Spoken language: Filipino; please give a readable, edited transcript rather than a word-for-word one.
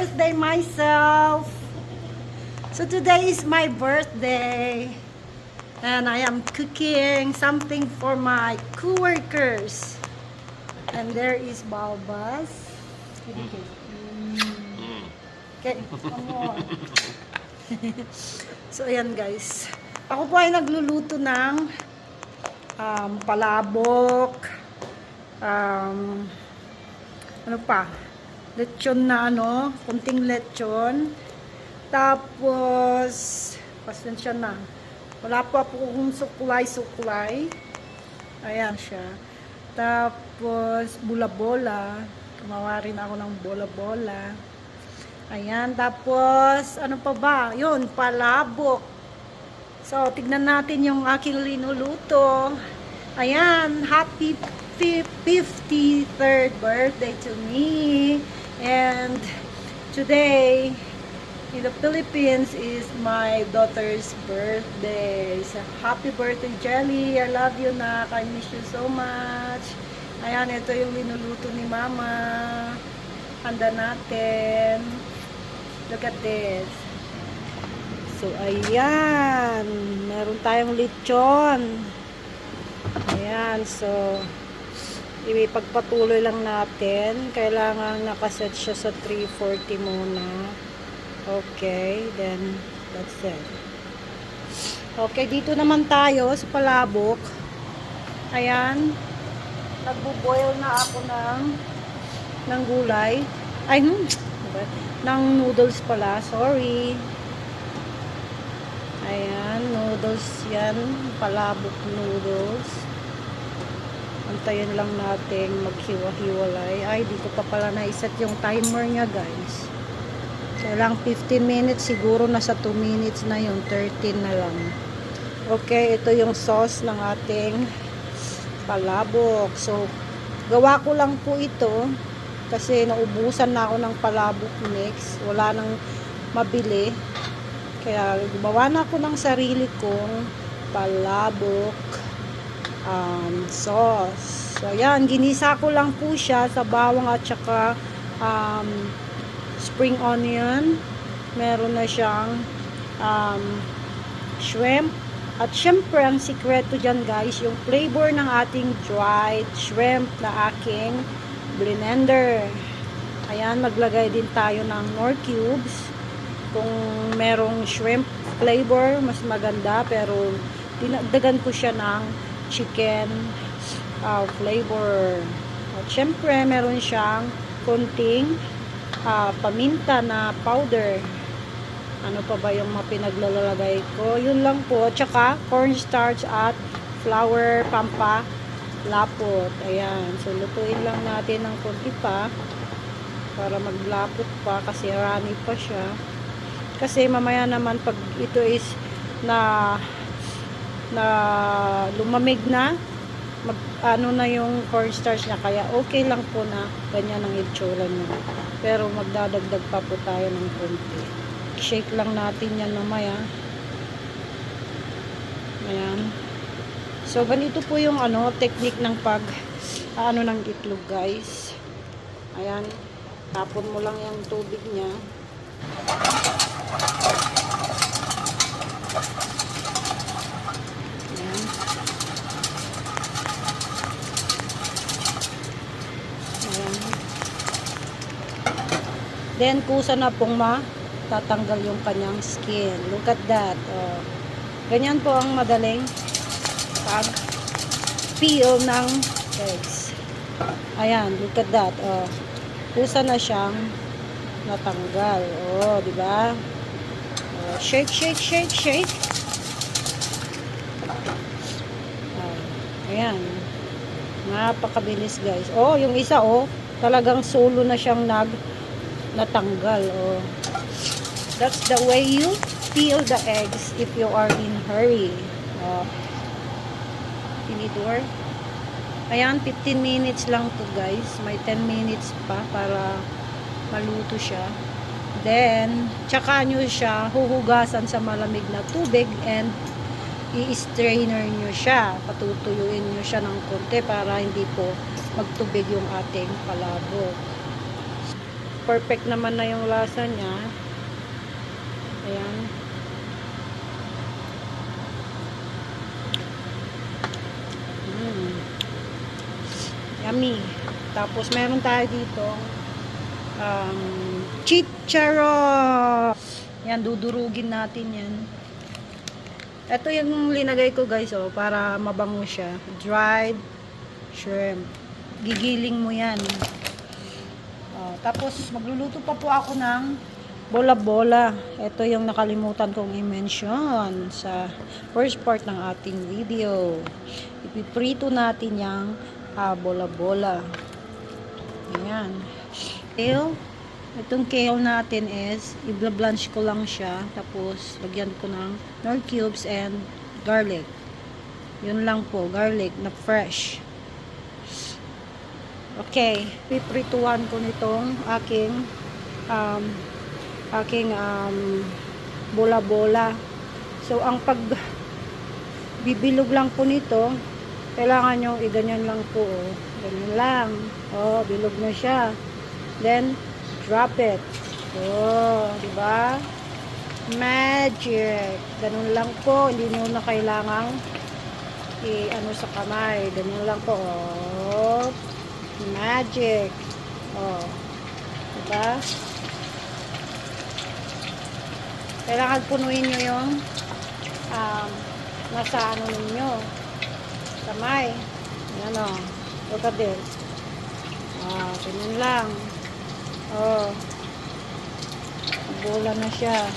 birthday myself. So today is my birthday. And I am cooking something for my co-workers. And there is Balbas. Okay, come on. So ayan guys. Ako po ay nagluluto ng palabok. Ano pa? Lechon na kunting lechon. Tapos, pasensya na. Wala pa po kung suklay-suklay. Ayan siya. Tapos, bola-bola. Gumawa rin ako ng bola-bola. Ayan. Tapos, ano pa ba? Yun, palabok. So, tignan natin yung aking linuluto. Ayan. Happy 53rd birthday to me. And today in the Philippines is my daughter's birthday. So, happy birthday, Jelly. I love you, nak. I miss you so much. Ayan, ito yung linuluto ni Mama. Handa natin. Look at this. So, ayan. Meron tayong lechon. Ayan, so ipagpatuloy lang natin. Kailangan nakaset siya sa 340 muna. Okay, then that's it. Okay, dito naman tayo sa palabok. Ayan. Nagbo-boil na ako ng gulay. Ay, ng noodles pala. Sorry. Ayan, noodles yan. Palabok noodles. Antayin lang natin maghiwa-hiwalay. Ay, di ko pa pala naiset yung timer niya, guys. Kailang 15 minutes. Siguro nasa 2 minutes na yun. 13 na lang. Okay, ito yung sauce ng ating palabok. So, gawa ko lang po ito kasi naubusan na ako ng palabok mix. Wala nang mabili. Kaya, gumawa na ako ng sarili kong palabok sauce. So, ayan, ginisa ko lang po siya sa bawang at saka spring onion. Meron na siyang shrimp. At syempre, ang sikreto dyan guys, yung flavor ng ating dried shrimp na aking blender. Ayan, maglagay din tayo ng Knorr cubes. Kung merong shrimp flavor, mas maganda. Pero, dinagdagan ko siya ng chicken flavor. At syempre, meron siyang konting paminta na powder. Ano pa ba yung pinaglalagay ko? Yun lang po. Tsaka, cornstarch at flour pampalapot. Ayan. So, lutuin lang natin ng konti pa para maglapot pa kasi runny pa siya. Kasi mamaya naman pag ito is na lumamig na, na yung cornstarch niya, kaya okay lang po na ganyan ang itsura niya. Pero magdadagdag pa po tayo ng konti. Shake lang natin yan mamaya. Ayan. So, ganito po yung technique ng ng itlog, guys. Ayan. Tapon mo lang yung tubig niya. Then, kusa na pong matatanggal yung kanyang skin. Look at that. Oh. Ganyan po ang madaling pag-peel ng eggs. Ayan, look at that. Oh. Kusa na siyang natanggal. Oh, di ba? Oh, shake, shake, shake, shake. Oh. Ayan. Napakabilis, guys. Oh, yung isa, talagang solo na siyang natanggal. Oh. That's the way you peel the eggs if you are in hurry. Oh. Tinidor. Ayan, 15 minutes lang to guys. May 10 minutes pa para maluto siya. Then, tsaka nyo siya huhugasan sa malamig na tubig and i-strainer nyo siya. Patutuyuin nyo siya ng konti para hindi po magtubig yung ating palabok. perfect naman na yung lasa niya. Ayan. Yummy. Tapos meron tayo dito chicharon. Yan, dudurugin natin yan. Ito yung linagay ko guys, oh, para mabango siya. Dried shrimp. Gigiling mo yan. Oh, tapos magluluto pa po ako ng bola-bola. Ito yung nakalimutan kong i-mention sa first part ng ating video. Ipiprito natin yung bola-bola. Ayan. Kale. Itong kale natin is i-blanch ko lang siya. Tapos lagyan ko ng nor cubes and garlic. Yun lang po. Garlic na fresh. Okay. Piprituhan ko nitong aking bola-bola. So, ang pagbibilog lang po nito, kailangan nyo i-ganyan lang po. Oh. Ganyan lang. Oh, bilog na siya. Then, drop it. Oh, diba? Magic. Ganun lang po. Hindi nyo na kailangang i-ano sa kamay. Ganun lang po. Oh, magic. Oh, diba? Kailangan punuin nyo yung nasa ano ninyo. Kamay. Ayan o. Look at this. Ganyan lang. Bola na siya.